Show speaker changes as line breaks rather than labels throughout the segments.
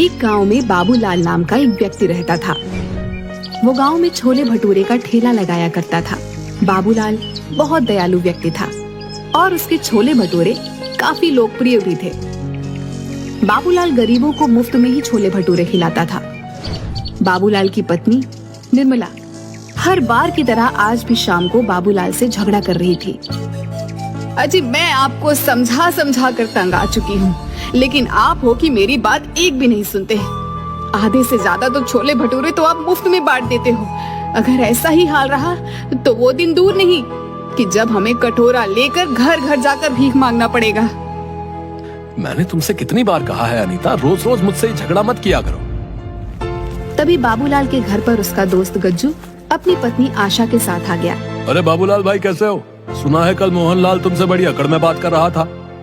एक गांव में बाबूलाल नाम का एक व्यक्ति रहता था। वो गांव में छोले भटूरे का ठेला लगाया करता था। बाबूलाल बहुत दयालु व्यक्ति था और उसके छोले भटूरे काफी लोकप्रिय भी थे। बाबूलाल गरीबों को मुफ्त में ही छोले भटूरे खिलाता था। बाबूलाल की पत्नी निर्मला हर बार की तरह आज भी शाम को बाबूलाल से झगड़ा कर रही थी। अजी, मैं आपको समझा समझा कर तंग आ चुकी हूँ, लेकिन आप हो कि मेरी बात एक भी नहीं सुनते। आधे से ज्यादा तो छोले भटूरे तो आप मुफ्त में बांट देते हो। अगर ऐसा ही हाल रहा तो वो दिन दूर नहीं कि जब हमें कटोरा लेकर घर घर जाकर भीख मांगना पड़ेगा।
मैंने तुमसे कितनी बार कहा है अनीता, रोज रोज मुझसे झगड़ा मत किया करो।
तभी बाबूलाल के घर पर उसका दोस्त गज्जू अपनी पत्नी आशा के साथ आ गया।
अरे बाबूलाल भाई, कैसे हो? सुना है कल मोहनलाल तुमसे बड़ी अकड़ में बात कर रहा था।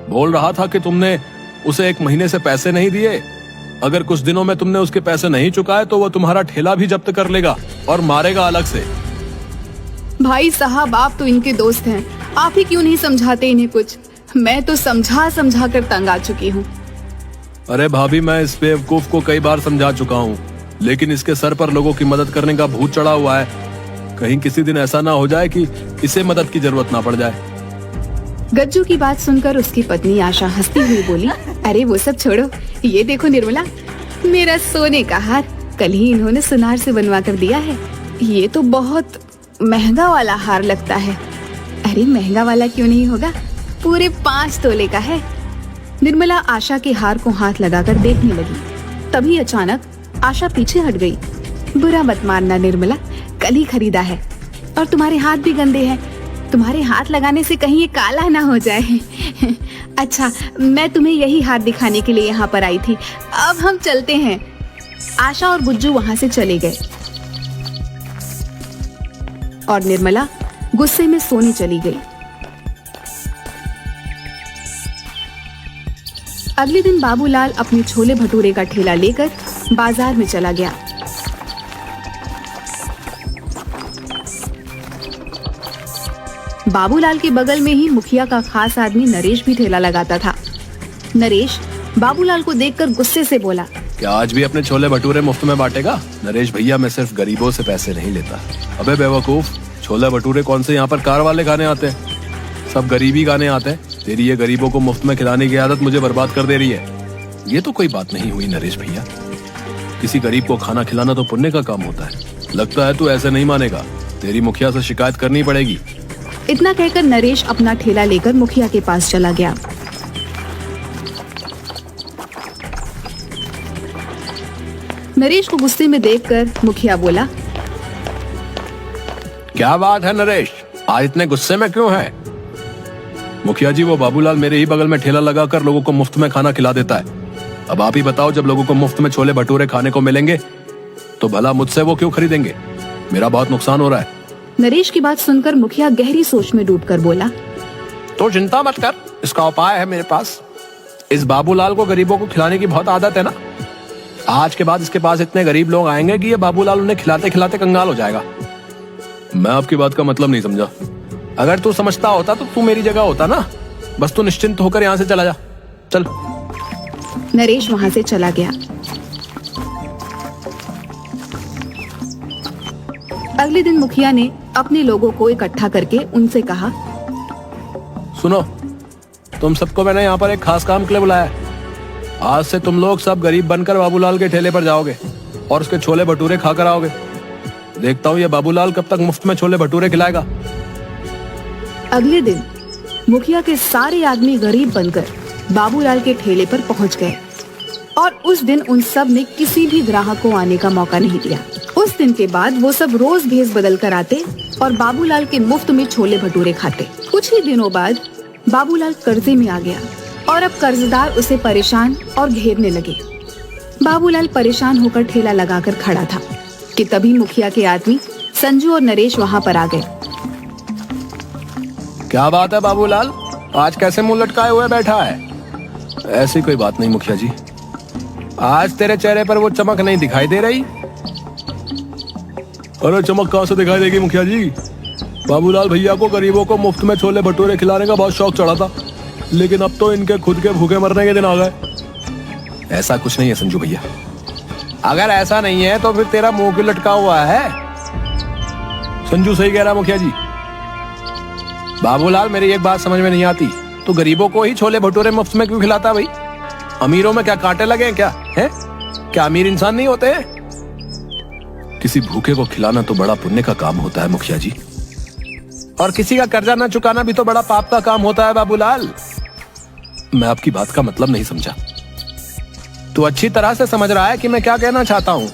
बोल रहा था कि तुमने उसे 1 महीने से पैसे नहीं दिए। अगर कुछ दिनों में तुमने उसके पैसे नहीं चुकाए तो वो तुम्हारा ठेला भी जब्त कर लेगा और मारेगा अलग से।
भाई साहब, आप तो इनके दोस्त हैं, आप ही क्यों नहीं समझाते इन्हें कुछ? मैं तो समझा समझा कर तंग आ चुकी हूँ।
अरे भाभी, मैं इस बेवकूफ को कई बार समझा चुका हूँ, लेकिन इसके सर पर लोगों की मदद करने का भूत चढ़ा हुआ है। कहीं किसी दिन ऐसा ना हो जाए कि इसे मदद की जरूरत ना पड़ जाए।
गज्जू की बात सुनकर उसकी पत्नी आशा हंसती हुई बोली, अरे वो सब छोड़ो, ये देखो निर्मला, मेरा सोने का हार कल ही इन्होंने सुनार से बनवा कर दिया है। ये तो बहुत महंगा वाला हार लगता है। अरे महंगा वाला क्यों नहीं होगा, पूरे 5 तोले का है। निर्मला आशा के हार को हाथ लगाकर देखने लगी। तभी अचानक आशा पीछे हट गई। बुरा मत मानना निर्मला, कल ही खरीदा है और तुम्हारे हाथ भी गंदे हैं। तुम्हारे हाथ लगाने से कहीं ये काला ना हो जाए। अच्छा, मैं तुम्हें यही हार दिखाने के लिए यहाँ पर आई थी। अब हम चलते हैं। आशा और गुज्जू वहाँ से चले गए और निर्मला गुस्से में सोने चली गई। अगले दिन बाबूलाल अपने छोले भटूरे का ठेला लेकर बाजार में चला गया। बाबूलाल के बगल में ही मुखिया का खास आदमी नरेश भी ठेला लगाता था। नरेश बाबूलाल को देखकर गुस्से से बोला,
क्या आज भी अपने छोले भटूरे मुफ्त में बांटेगा? नरेश भैया, मैं सिर्फ गरीबों से पैसे नहीं लेता। अबे बेवकूफ, छोले भटूरे कौन से यहाँ पर कार वाले खाने आते हैं? सब गरीबी खाने आते हैं। तेरी ये गरीबों को मुफ्त में खिलाने की आदत मुझे बर्बाद कर दे रही है। ये तो कोई बात नहीं हुई नरेश भैया। किसी गरीब को खाना खिलाना तो पुण्य का काम होता है। लगता है तू ऐसे नहीं मानेगा। तेरी मुखिया से शिकायत करनी पड़ेगी।
इतना कहकर नरेश अपना ठेला लेकर मुखिया के पास चला गया। नरेश को गुस्से में देखकर मुखिया बोला,
क्या बात है नरेश, आज इतने गुस्से में क्यों है? मुखिया जी, वो बाबूलाल मेरे ही बगल में ठेला लगाकर लोगों को मुफ्त में खाना खिला देता है। अब आप ही बताओ, जब लोगों को मुफ्त में छोले भटूरे खाने को मिलेंगे तो भला मुझसे वो क्यों खरीदेंगे? मेरा बहुत नुकसान हो रहा है।
नरेश की बात सुनकर मुखिया गहरी सोच में डूबकर बोला,
तो चिंता मत कर, इसका उपाय है मेरे पास। इस बाबूलाल को गरीबों को खिलाने की बहुत आदत है ना। आज के बाद इसके पास इतने गरीब लोग आएंगे कि ये बाबूलाल उन्हें खिलाते खिलाते कंगाल हो जाएगा। मैं आपकी बात का मतलब नहीं समझा। अगर तू समझता होता तो तू मेरी जगह होता ना। बस तू निश्चिंत होकर यहाँ से चला जा। चल।
नरेश वहाँ से चला गया। अगले दिन मुखिया ने अपने लोगों को इकट्ठा करके उनसे कहा,
सुनो, तुम सबको मैंने यहाँ पर एक खास काम के लिए बुलाया है। आज से तुम लोग सब गरीब बनकर बाबूलाल के ठेले पर जाओगे और उसके छोले भटूरे खाकर आओगे। देखता हूँ ये बाबूलाल कब तक मुफ्त में छोले भटूरे खिलाएगा।
अगले दिन मुखिया के सारे आदमी गरीब बनकर बाबूलाल के ठेले पर पहुंच गए और उस दिन उन सब ने किसी भी ग्राहक को आने का मौका नहीं दिया। उस दिन के बाद वो सब रोज भेस बदल कर आते और बाबूलाल के मुफ्त में छोले भटूरे खाते। कुछ ही दिनों बाद बाबूलाल कर्जे में आ गया और अब कर्जदार उसे परेशान और घेरने लगे। बाबूलाल परेशान होकर ठेला लगाकर खड़ा था कि तभी मुखिया के आदमी संजू और नरेश वहाँ पर आ गए।
क्या बात है बाबूलाल, आज कैसे मुंह लटकाए हुए बैठा है? ऐसी कोई बात नहीं मुखिया जी, आज तेरे चेहरे पर वो चमक नहीं दिखाई दे रही। अरे चमक कहाँ से दिखाई देगी मुखिया जी? बाबूलाल भैया को गरीबों को मुफ्त में छोले भटूरे खिलाने का बहुत शौक चढ़ा था, लेकिन अब तो इनके खुद के भूखे मरने के दिन आ गए। ऐसा कुछ नहीं है संजू भैया, अगर ऐसा नहीं है तो फिर तेरा मुंह क्यों लटका हुआ है? संजू सही कह रहा मुखिया जी। बाबूलाल, मेरी एक बात समझ में नहीं आती, तो गरीबों को ही छोले भटूरे मुफ्त में क्यों खिलाता भाई? अमीरों में क्या कांटे लगे हैं क्या? हैं? क्या अमीर इंसान नहीं होते हैं? किसी भूखे को खिलाना तो बड़ा पुण्य का काम होता है मुखिया जी, और किसी का कर्जा न चुकाना भी तो बड़ा पाप का काम होता है बाबूलाल। मैं आपकी बात का मतलब नहीं समझा। तू अच्छी तरह से समझ रहा है कि मैं क्या कहना चाहता हूँ।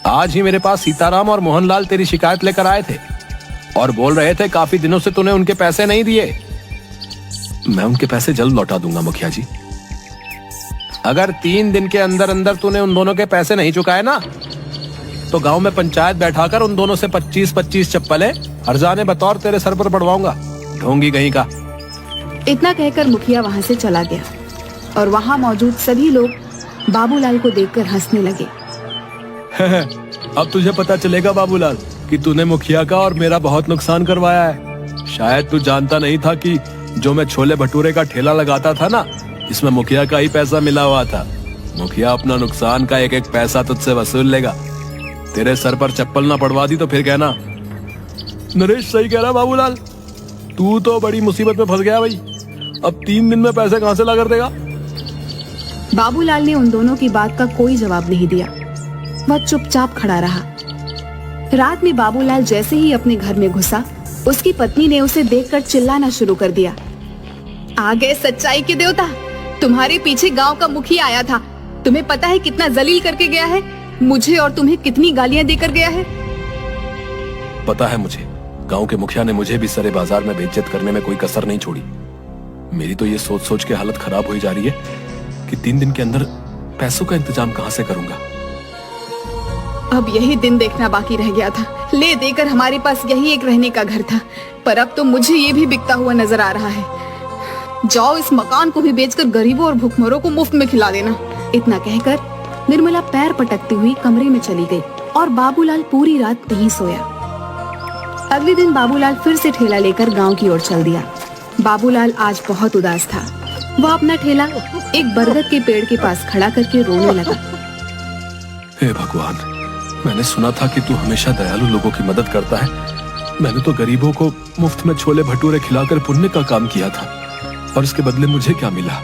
आज ही मेरे पास सीताराम और मोहनलाल तेरी शिकायत लेकर आए थे और बोल रहे थे काफी दिनों से तूने उनके पैसे नहीं दिए। मैं उनके पैसे जल्द लौटा दूंगा मुखिया जी। अगर 3 दिन के अंदर अंदर तूने उन दोनों के पैसे नहीं चुकाए ना, तो गांव में पंचायत बैठाकर उन दोनों से 25-25 चप्पलें हर्जाने बतौर तेरे सर पर पड़वाऊंगा, ढोंगी कहीं का।
इतना कहकर मुखिया वहां से चला गया और वहां मौजूद सभी लोग बाबूलाल को देखकर हंसने लगे।
अब तुझे पता चलेगा बाबूलाल कि तूने मुखिया का और मेरा बहुत नुकसान करवाया है। शायद तू जानता नहीं था कि जो मैं छोले भटूरे का ठेला लगाता था ना, इसमें मुखिया का ही पैसा मिला हुआ था। मुखिया अपना नुकसान का एक एक पैसा तुझसे वसूल लेगा। तेरे सर पर चप्पल ना पड़वा दी तो फिर कहना। नरेश सही कह रहा बाबूलाल, तू तो बड़ी मुसीबत में फंस गया भाई। अब 3 दिन में पैसे कहां से ला कर देगा?
बाबूलाल ने उन दोनों की बात का कोई जवाब नहीं दिया। वह चुपचाप खड़ा रहा। रात में बाबूलाल जैसे ही अपने घर में घुसा, उसकी पत्नी ने उसे देखकर चिल्लाना शुरू कर दिया। आ गए सच्चाई के देवता, तुम्हारे पीछे गांव का मुखिया आया था। तुम्हें पता है कितना जलील करके गया है, मुझे और तुम्हें कितनी गालियां देकर गया है।
पता है मुझे, गांव के मुखिया ने मुझे भी सरे बाजार में बेइज्जत करने में कोई कसर नहीं छोड़ी। मेरी तो ये सोच सोच के हालत खराब हुई जा रही है कि 3 दिन के अंदर पैसों का इंतजाम कहां से करूंगा।
अब यही दिन देखना बाकी रह गया था। ले देकर हमारे पास यही एक रहने का घर था, पर अब तो मुझे ये भी बिकता हुआ नजर आ रहा है। जाओ इस मकान को भी बेचकर गरीबों और भूखमरों को मुफ्त में खिला देना। इतना कहकर निर्मला पैर पटकती हुई कमरे में चली गई और बाबूलाल पूरी रात नहीं सोया। अगले दिन बाबूलाल फिर से ठेला लेकर गांव की ओर चल दिया। बाबूलाल आज बहुत उदास था। वह अपना ठेला एक बरगद के पेड़ के पास खड़ा करके रोने लगा।
हे भगवान, मैंने सुना था कि तू हमेशा दयालु लोगों की मदद करता है। मैंने तो गरीबों को मुफ्त में छोले भटूरे खिलाकर पुण्य का काम किया था, और इसके बदले मुझे क्या मिला?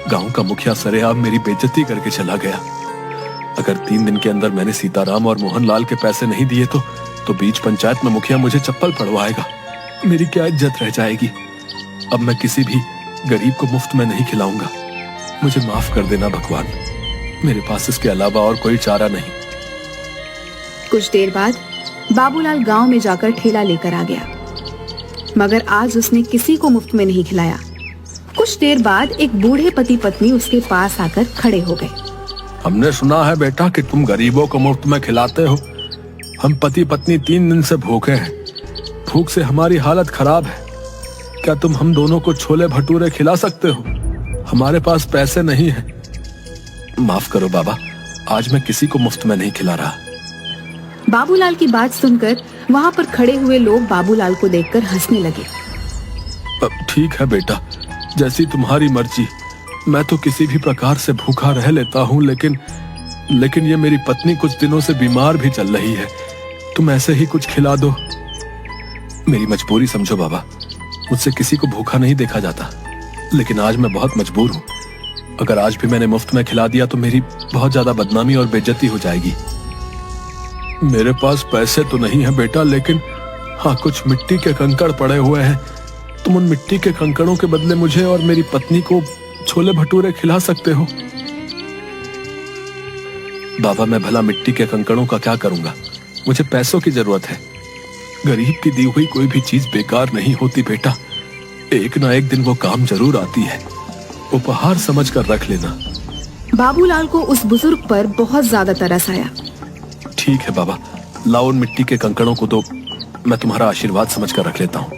गांव का मुखिया सरेआम मेरी बेइज्जती करके चला गया। अगर 3 दिन के अंदर मैंने सीताराम और मोहनलाल के पैसे नहीं दिए तो बीच पंचायत में मुखिया मुझे चप्पल पड़वाएगा। मेरी क्या इज्जत रह जाएगी। अब मैं किसी भी गरीब को मुफ्त में नहीं खिलाऊंगा। मुझे माफ कर देना भगवान, मेरे पास इसके अलावा और कोई चारा नहीं।
कुछ देर बाद बाबूलाल गांव में जाकर ठेला लेकर आ गया, मगर आज उसने किसी को मुफ्त में नहीं खिलाया। कुछ देर बाद एक बूढ़े पति पत्नी उसके पास आकर खड़े हो गए।
हमने सुना है बेटा कि तुम गरीबों को मुफ्त में खिलाते हो। हम पति पत्नी 3 दिन से भूखे हैं। भूख से हमारी हालत खराब है। क्या तुम हम दोनों को छोले भटूरे खिला सकते हो? हमारे पास पैसे नहीं हैं। माफ करो बाबा, आज मैं किसी को मुफ्त में नहीं खिला रहा।
बाबूलाल की बात सुनकर वहां पर खड़े हुए लोग बाबूलाल को देखकर हंसने लगे।
ठीक है बेटा, जैसी तुम्हारी मर्जी। मैं तो किसी भी प्रकार से भूखा रह लेता हूँ, लेकिन ये मेरी पत्नी कुछ दिनों से बीमार भी चल रही है। तुम ऐसे ही कुछ खिला दो। मेरी मजबूरी समझो बाबा, मुझसे किसी को भूखा नहीं देखा जाता, लेकिन आज मैं बहुत मजबूर हूँ। अगर आज भी मैंने मुफ्त में खिला दिया तो मेरी बहुत ज्यादा बदनामी और बेइज्जती हो जाएगी। मेरे पास पैसे तो नहीं है बेटा, लेकिन हाँ, कुछ मिट्टी के कंकड़ पड़े हुए हैं। तुम उन मिट्टी के कंकड़ों के बदले मुझे और मेरी पत्नी को छोले भटूरे खिला सकते हो। बाबा, मैं भला मिट्टी के कंकड़ों का क्या करूंगा? मुझे पैसों की जरूरत है। गरीब की दी हुई कोई भी चीज बेकार नहीं होती बेटा। एक ना एक दिन वो काम जरूर आती है। उपहार समझकर रख लेना।
बाबूलाल को उस बुजुर्ग पर बहुत ज्यादा तरस आया।
ठीक है बाबा, लाओ उन मिट्टी के कंकड़ों को, तो मैं तुम्हारा आशीर्वाद समझकर रख लेता हूँ।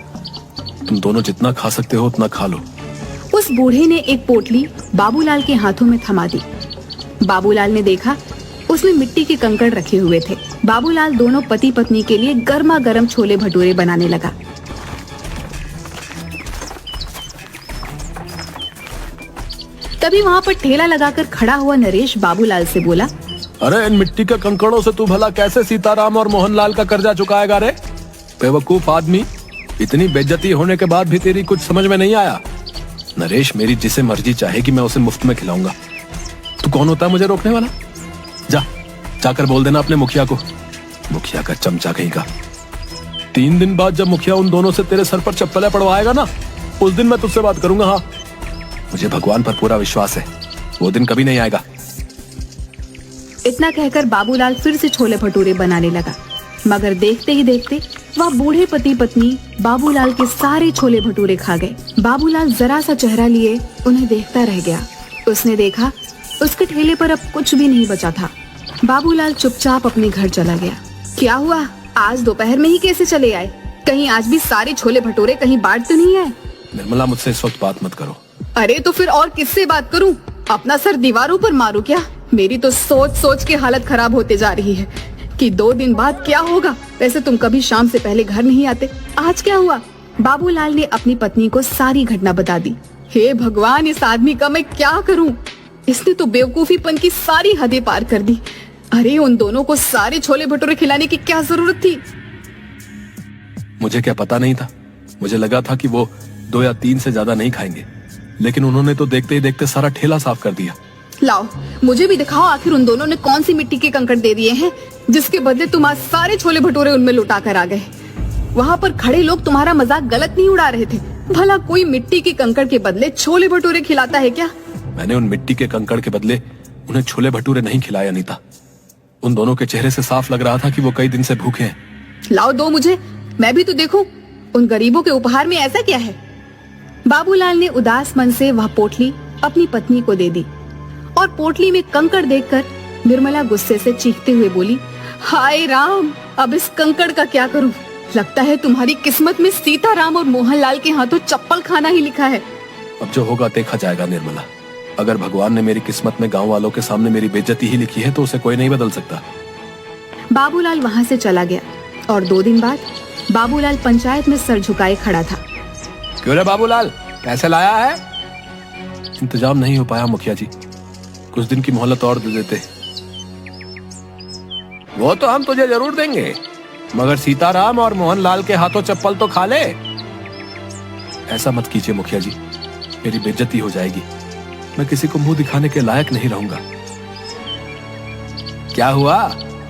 तुम दोनों जितना खा सकते हो उतना खा लो।
उस बूढ़े ने एक पोटली बाबूलाल के हाथों में थमा दी। बाबूलाल ने देखा उसमें मिट्टी के कंकड़ रखे हुए थे। बाबूलाल दोनों पति पत्नी के लिए गर्मा गर्म छोले भटूरे बनाने लगा। तभी वहां पर ठेला लगाकर खड़ा हुआ नरेश बाबूलाल से बोला,
अरे इन मिट्टी के कंकड़ों से तू भला कैसे सीताराम और मोहनलाल का कर्जा चुकाएगा रे? बेवकूफ आदमी, इतनी बेइज्जती होने के बाद भी तेरी कुछ समझ में नहीं आया? नरेश, मेरी जिसे मर्जी चाहेगी मैं उसे मुफ्त में खिलाऊंगा। तू कौन होता है मुझे रोकने वाला? जाकर बोल देना अपने मुखिया को। मुखिया का चमचा कहीं का। 3 दिन बाद जब मुखिया उन दोनों से तेरे सर पर चप्पलें पड़वाएगा ना, उस दिन मैं तुझसे बात करूंगा। हाँ, मुझे भगवान पर पूरा विश्वास है, वो दिन कभी नहीं आएगा।
इतना कहकर बाबूलाल फिर से छोले भटूरे बनाने लगा, मगर देखते ही देखते वह बूढ़े पति पत्नी बाबूलाल के सारे छोले भटूरे खा गए। बाबूलाल जरा सा चेहरा लिए उन्हें देखता रह गया। उसने देखा उसके ठेले पर अब कुछ भी नहीं बचा था। बाबूलाल चुपचाप अपने घर चला गया। क्या हुआ, आज दोपहर में ही कैसे चले आए? कहीं आज भी सारे छोले भटूरे कहीं बांट तो नहीं आए?
निर्मला, मुझसे इस वक्त बात मत करो।
अरे तो फिर और किससे बात करूं? अपना सर दीवारों पर मारूं क्या? मेरी तो सोच सोच के हालत खराब होते जा रही है कि 2 दिन बाद क्या होगा। वैसे तुम कभी शाम से पहले घर नहीं आते, आज क्या हुआ? बाबूलाल ने अपनी पत्नी को सारी घटना बता दी। हे भगवान, इस आदमी का मैं क्या करूं? इसने तो बेवकूफीपन की सारी हदें पार कर दी। अरे उन दोनों को सारे छोले भटूरे खिलाने की क्या जरूरत थी?
मुझे क्या पता नहीं था। मुझे लगा था कि वो 2 या 3 से ज्यादा नहीं खाएंगे, लेकिन उन्होंने तो देखते ही देखते सारा ठेला साफ कर दिया।
लाओ, मुझे भी दिखाओ आखिर उन दोनों ने कौन सी मिट्टी के कंकड़ दे दिए हैं जिसके बदले तुम आज सारे छोले भटूरे उनमें लुटा कर आ गए। वहाँ पर खड़े लोग तुम्हारा मजाक गलत नहीं उड़ा रहे थे। भला कोई मिट्टी के कंकड़ के बदले छोले भटूरे खिलाता है क्या?
मैंने उन मिट्टी के कंकड़ के बदले उन्हें छोले भटूरे नहीं खिलाया अनीता। उन दोनों के चेहरे से साफ लग रहा था कि वो कई दिन से भूखे हैं।
लाओ दो मुझे, मैं भी तो देखूं उन गरीबों के उपहार में ऐसा क्या है। बाबूलाल ने उदास मन से वह पोटली अपनी पत्नी को दे दी और पोटली में कंकड़ देखकर निर्मला गुस्से से चीखते हुए बोली, हाय राम, अब इस कंकड़ का क्या करूं? लगता है तुम्हारी किस्मत में सीताराम और मोहनलाल के हाथों चप्पल खाना ही लिखा है।
अब जो होगा देखा जाएगा निर्मला। अगर भगवान ने मेरी किस्मत में गांव वालों के सामने मेरी बेइज्जती ही लिखी है तो उसे कोई नहीं बदल सकता।
बाबूलाल वहाँ से चला गया और 2 दिन बाद बाबूलाल पंचायत में सर झुकाए खड़ा था।
क्यों रे बाबूलाल, पैसे लाया है? इंतजाम नहीं हो पाया मुखिया जी, कुछ दिन की मोहलत और दे देते। वो तो हम तुझे जरूर देंगे, मगर सीताराम और मोहनलाल के हाथों चप्पल तो खा ले। ऐसा मत कीजिए मुखिया जी, मेरी बेइज्जती हो जाएगी। मैं किसी को मुंह दिखाने के लायक नहीं रहूंगा। क्या हुआ,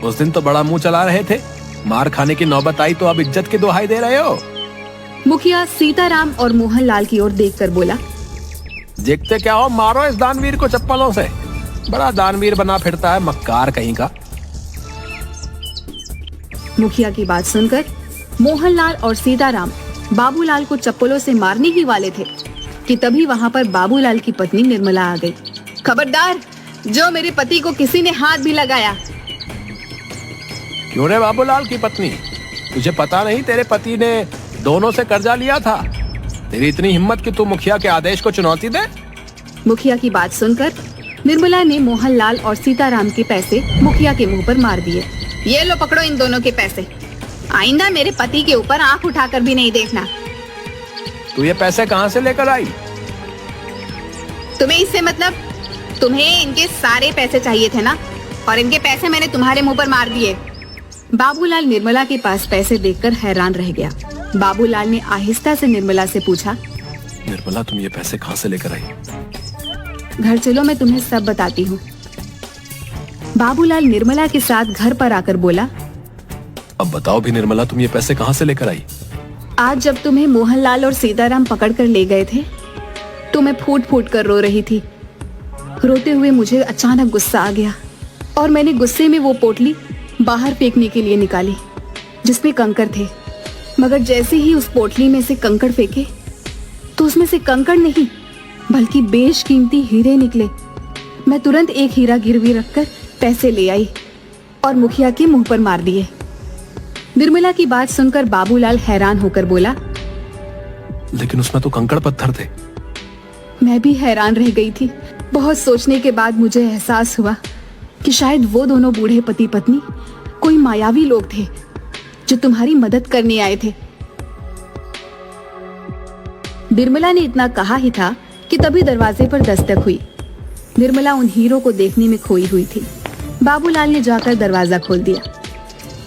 उस दिन तो बड़ा मुंह चला रहे थे, मार खाने की नौबत आई तो अब इज्जत की दुहाई दे रहे हो?
मुखिया सीताराम और मोहनलाल की ओर देखकर बोला,
देखते क्या हो, मारो इस दानवीर को चप्पलों से। बड़ा दानवीर बना फिरता है, मक्कार कहीं का।
मुखिया की बात सुनकर मोहनलाल और सीताराम बाबूलाल को चप्पलों से मारने ही वाले थे कि तभी वहाँ पर बाबूलाल की पत्नी निर्मला आ गई। खबरदार, जो मेरे पति को किसी ने हाथ भी लगाया।
क्यों रे बाबूलाल की पत्नी, तुझे पता नहीं तेरे पति ने दोनों से कर्जा लिया था? तेरी इतनी हिम्मत कि तू मुखिया के आदेश को चुनौती दे?
मुखिया की बात सुनकर निर्मला ने मोहनलाल और सीताराम के पैसे मुखिया के मुंह पर मार दिए। ये लो, पकड़ो इन दोनों के पैसे। आइंदा मेरे पति के ऊपर आंख उठाकर भी नहीं देखना।
तू ये पैसे कहाँ से लेकर आई?
तुम्हें इससे मतलब? तुम्हें इनके सारे पैसे चाहिए थे ना, और इनके पैसे मैंने तुम्हारे मुंह पर मार दिए। बाबूलाल निर्मला के पास पैसे देखकर हैरान रह गया। बाबूलाल ने आहिस्ता से निर्मला से पूछा,
निर्मला, तुम ये पैसे कहाँ से लेकर आई?
घर चलो, मैं तुम्हें सब बताती हूँ। बाबूलाल निर्मला के साथ घर पर आकर बोला,
अब बताओ भी निर्मला, तुम ये पैसे कहाँ से लेकर आई?
आज जब तुम्हें मोहनलाल और सीताराम पकड़कर ले गए थे तो मैं फूट फूट कर रो रही थी। रोते हुए मुझे अचानक गुस्सा आ गया और मैंने गुस्से में वो पोटली बाहर फेंकने के लिए निकाली जिसमें कंकड़ थे। मगर जैसे ही उस पोटली में से कंकड़ फेंके तो उसमें से कंकड़ नहीं बल्कि बेशकीमती हीरे निकले। मैं तुरंत एक हीरा गिरवी रखकर पैसे ले आई और मुखिया के मुंह पर मार दिए। निर्मला की बात सुनकर बाबूलाल हैरान होकर बोला,
लेकिन उसमें तो कंकड़ पत्थर थे।
मैं भी हैरान रह गई थी। बहुत सोचने के बाद मुझे एहसास हुआ कि शायद वो दोनों बूढ़े पति पत्नी कोई मायावी लोग थे जो तुम्हारी मदद करने आए थे। निर्मला ने इतना कहा ही था कि तभी दरवाजे पर दस्तक हुई। निर्मला उन हीरों को देखने में खोई हुई थी। बाबूलाल ने जाकर दरवाजा खोल दिया।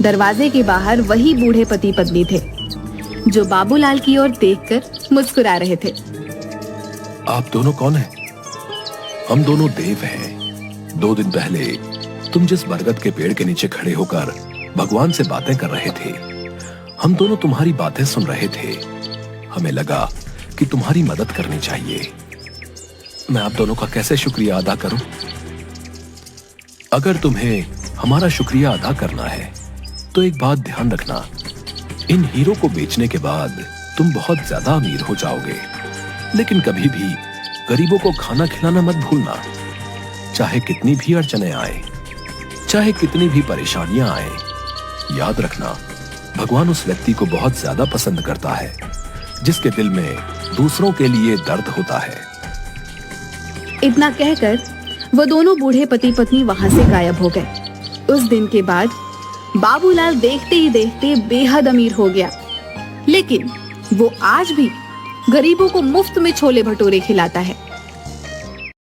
दरवाजे के बाहर वही बूढ़े पति पत्नी थे जो बाबूलाल की ओर देखकर मुस्कुरा रहे थे।
आप दोनों कौन हैं? हम दोनों देव हैं। 2 दिन पहले तुम जिस बरगद के पेड़ के नीचे खड़े होकर भगवान से बातें कर रहे थे, हम दोनों तुम्हारी बातें सुन रहे थे। हमें लगा कि तुम्हारी मदद करनी चाहिए। मैं आप दोनों का कैसे शुक्रिया अदा करूं? अगर तुम्हें हमारा शुक्रिया अदा करना है तो एक बात ध्यान रखना, इन हीरो को बेचने के बाद तुम बहुत ज्यादा अमीर हो जाओगे। लेकिन कभी भी गरीबों को खाना खिलाना मत भूलना। चाहे कितनी भी अड़चने आए, चाहे कितनी भी परेशानियां आए, याद रखना भगवान उस व्यक्ति को बहुत ज्यादा पसंद करता है जिसके दिल में दूसरों के लिए दर्द होता है।
इतना कहकर वो दोनों बूढ़े पति पत्नी वहां से गायब हो गए। उस दिन के बाद बाबूलाल देखते ही देखते बेहद अमीर हो गया। लेकिन वो आज भी गरीबों को मुफ्त में छोले भटूरे खिलाता है।